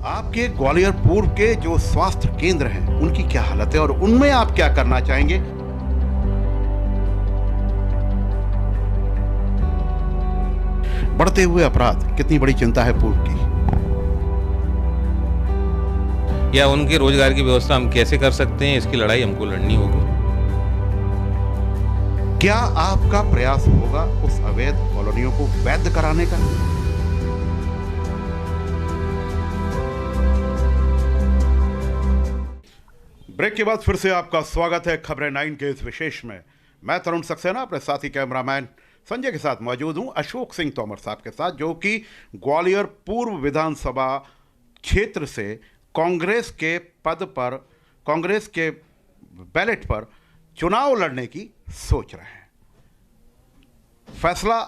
आपके ग्वालियर पूर्व के जो स्वास्थ्य केंद्र हैं उनकी क्या हालत है और उनमें आप क्या करना चाहेंगे? बढ़ते हुए अपराध कितनी बड़ी चिंता है पूर्व की? या उनके रोजगार की व्यवस्था हम कैसे कर सकते हैं, इसकी लड़ाई हमको लड़नी होगी। क्या आपका प्रयास होगा उस अवैध कॉलोनियों को वैध कराने का? ब्रेक के बाद फिर से आपका स्वागत है खबरें 9 के इस विशेष में। मैं तरुण सक्सेना अपने साथी कैमरामैन संजय के साथ मौजूद हूं, अशोक सिंह तोमर साहब के साथ, जो कि ग्वालियर पूर्व विधानसभा क्षेत्र से कांग्रेस के पद पर, कांग्रेस के बैलेट पर चुनाव लड़ने की सोच रहे हैं। फैसला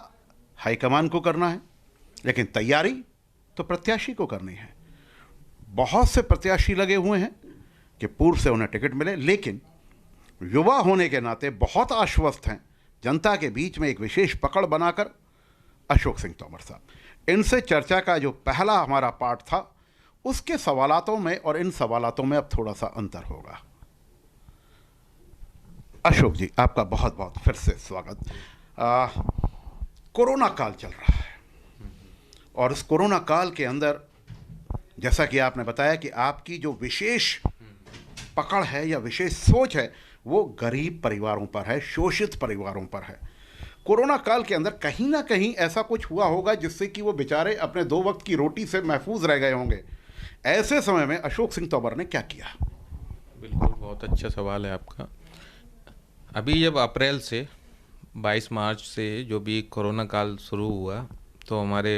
हाईकमान को करना है, लेकिन तैयारी तो प्रत्याशी को करनी है। बहुत से प्रत्याशी लगे हुए हैं कि पूर्व से उन्हें टिकट मिले, लेकिन युवा होने के नाते बहुत आश्वस्त हैं जनता के बीच में एक विशेष पकड़ बनाकर। अशोक सिंह तोमर साहब, इनसे चर्चा का जो पहला हमारा पार्ट था उसके सवालातों में और इन सवालातों में अब थोड़ा सा अंतर होगा। अशोक जी, आपका बहुत बहुत फिर से स्वागत। कोरोना काल चल रहा है और इस कोरोना काल के अंदर जैसा कि आपने बताया कि आपकी जो विशेष पकड़ है या विशेष सोच है वो गरीब परिवारों पर है, शोषित परिवारों पर है। कोरोना काल के अंदर कहीं ना कहीं ऐसा कुछ हुआ होगा जिससे कि वो बेचारे अपने 2 वक्त की रोटी से महफूज रह गए होंगे। ऐसे समय में अशोक सिंह तोमर ने क्या किया? बिल्कुल, बहुत अच्छा सवाल है आपका। अभी जब अप्रैल से 22 मार्च से जो भी कोरोना काल शुरू हुआ, तो हमारे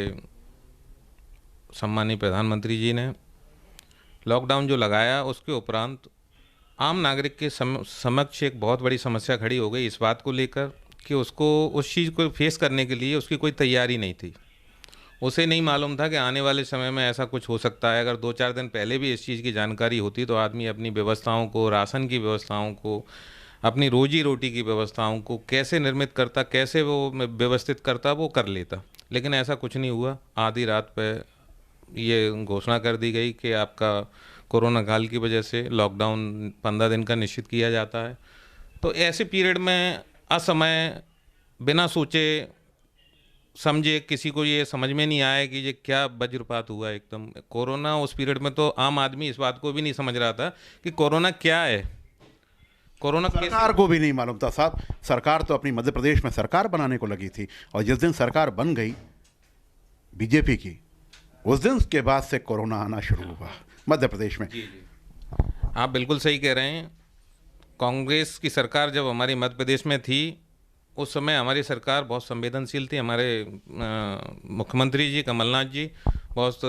सम्मानीय प्रधानमंत्री जी ने लॉकडाउन जो लगाया, उसके उपरांत आम नागरिक के समक्ष एक बहुत बड़ी समस्या खड़ी हो गई इस बात को लेकर कि उसको उस चीज़ को फेस करने के लिए उसकी कोई तैयारी नहीं थी। उसे नहीं मालूम था कि आने वाले समय में ऐसा कुछ हो सकता है। अगर 2-4 दिन पहले भी इस चीज़ की जानकारी होती तो आदमी अपनी व्यवस्थाओं को, राशन की व्यवस्थाओं को, अपनी रोजी रोटी की व्यवस्थाओं को कैसे निर्मित करता, कैसे वो व्यवस्थित करता, वो कर लेता। लेकिन ऐसा कुछ नहीं हुआ। आधी रात पे ये घोषणा कर दी गई कि आपका कोरोना काल की वजह से लॉकडाउन 15 दिन का निश्चित किया जाता है। तो ऐसे पीरियड में असमय, बिना सोचे समझे, किसी को ये समझ में नहीं आया कि ये क्या वज्रपात हुआ एकदम कोरोना। उस पीरियड में तो आम आदमी इस बात को भी नहीं समझ रहा था कि कोरोना क्या है, कोरोना सरकार को भी नहीं मालूम था साहब। सरकार तो अपनी मध्य प्रदेश में सरकार बनाने को लगी थी और जिस दिन सरकार बन गई बीजेपी की, उस दिन के बाद से कोरोना आना शुरू हुआ मध्य प्रदेश में। जी जी, आप बिल्कुल सही कह रहे हैं। कांग्रेस की सरकार जब हमारी मध्य प्रदेश में थी, उस समय हमारी सरकार बहुत संवेदनशील थी। हमारे मुख्यमंत्री जी कमलनाथ जी बहुत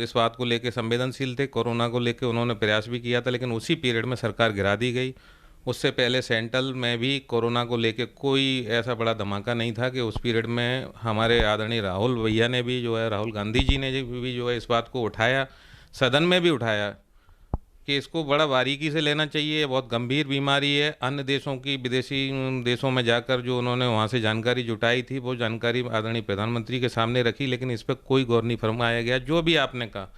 इस बात को लेकर संवेदनशील थे। कोरोना को लेकर उन्होंने प्रयास भी किया था, लेकिन उसी पीरियड में सरकार गिरा दी गई। उससे पहले सेंट्रल में भी कोरोना को लेकर कोई ऐसा बड़ा धमाका नहीं था कि उस पीरियड में हमारे आदरणीय राहुल भैया ने भी जो है, राहुल गांधी जी ने भी जो है इस बात को उठाया, सदन में भी उठाया कि इसको बड़ा बारीकी से लेना चाहिए, बहुत गंभीर बीमारी है। अन्य देशों की, विदेशी देशों में जाकर जो उन्होंने वहाँ से जानकारी जुटाई थी, वो जानकारी आदरणीय प्रधानमंत्री के सामने रखी, लेकिन इस पर कोई गौर नहीं फरमाया गया। जो भी आपने कहा